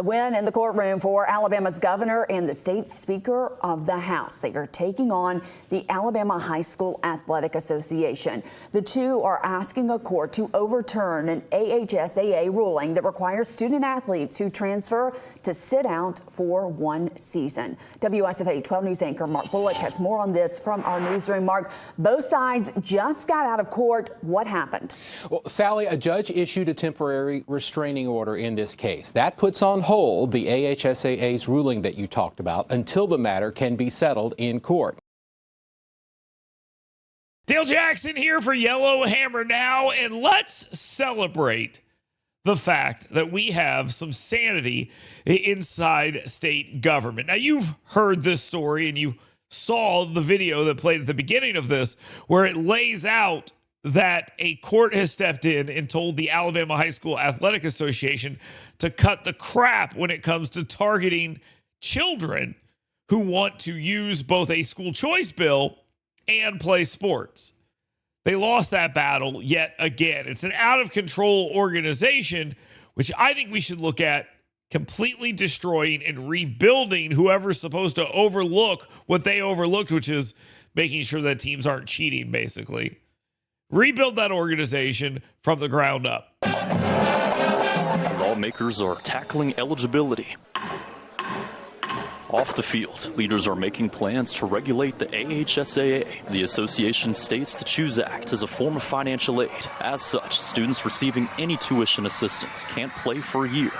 Win in the courtroom for Alabama's governor and the state speaker of the House. They are taking on the Alabama High School Athletic Association. The two are asking a court to overturn an AHSAA ruling that requires student athletes who transfer to sit out for one season. WSFA 12 News anchor Mark Bullock has more on this from our newsroom. Mark, both sides just got out of court. What happened? Well, Sally, a judge issued a temporary restraining order in this case. That puts on hold the AHSAA's ruling that you talked about until the matter can be settled in court. Dale Jackson here for Yellow Hammer Now, and let's celebrate the fact that we have some sanity inside state government. Now, you've heard this story and you saw the video that played at the beginning of this where it lays out that a court has stepped in and told the Alabama High School Athletic Association to cut the crap when it comes to targeting children who want to use both a school choice bill and play sports. They lost that battle yet again. It's an out-of-control organization, which I think we should look at completely destroying and rebuilding whoever's supposed to overlook what they overlooked, which is making sure that teams aren't cheating, basically. Rebuild that organization from the ground up. Lawmakers are tackling eligibility. Off the field, leaders are making plans to regulate the AHSAA. The association states the CHOOSE Act is a form of financial aid. As such, students receiving any tuition assistance can't play for a year.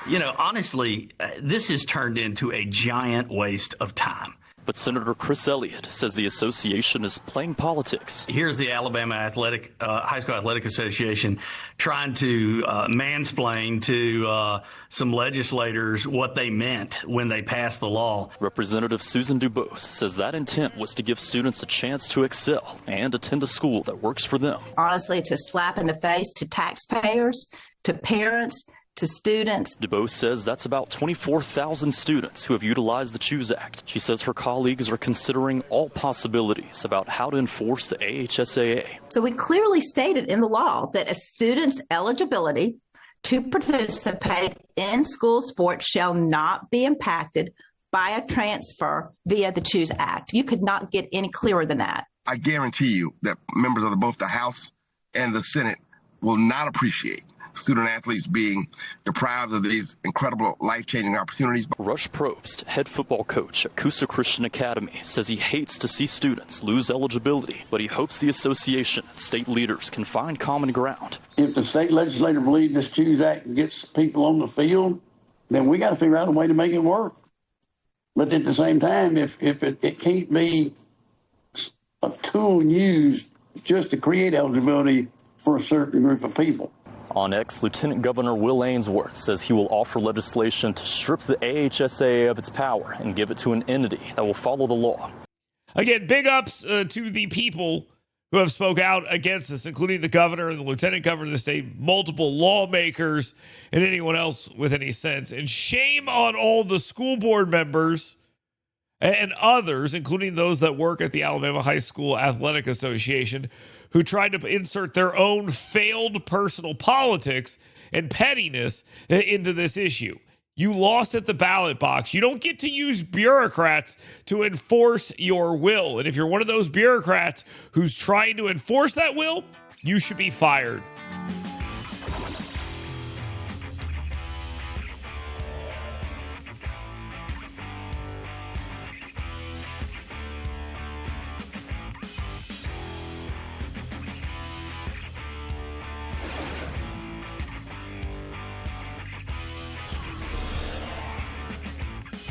You know, honestly, this has turned into a giant waste of time. But Senator Chris Elliott says the association is playing politics. Here's the Alabama High School Athletic Association trying to mansplain to some legislators what they meant when they passed the law. Representative Susan Dubose says that intent was to give students a chance to excel and attend a school that works for them. Honestly, it's a slap in the face to taxpayers, to parents, to students. DuBose says that's about 24,000 students who have utilized the CHOOSE Act. She says her colleagues are considering all possibilities about how to enforce the AHSAA. So we clearly stated in the law that a student's eligibility to participate in school sports shall not be impacted by a transfer via the CHOOSE Act. You could not get any clearer than that. I guarantee you that members of both the House and the Senate will not appreciate student athletes being deprived of these incredible life-changing opportunities. Rush Probst, head football coach at Coosa Christian Academy, says he hates to see students lose eligibility, but he hopes the association and state leaders can find common ground. If the state legislature believes this CHOOSE Act gets people on the field, then we got to figure out a way to make it work. But at the same time, if it can't be a tool used just to create eligibility for a certain group of people. On X, Lieutenant Governor Will Ainsworth says he will offer legislation to strip the AHSAA of its power and give it to an entity that will follow the law. Again, big ups to the people who have spoke out against this, including the governor and the lieutenant governor of the state, multiple lawmakers, and anyone else with any sense. And shame on all the school board members and others, including those that work at the Alabama High School Athletic Association, who tried to insert their own failed personal politics and pettiness into this issue. You lost at the ballot box. You don't get to use bureaucrats to enforce your will. And if you're one of those bureaucrats who's trying to enforce that will, you should be fired.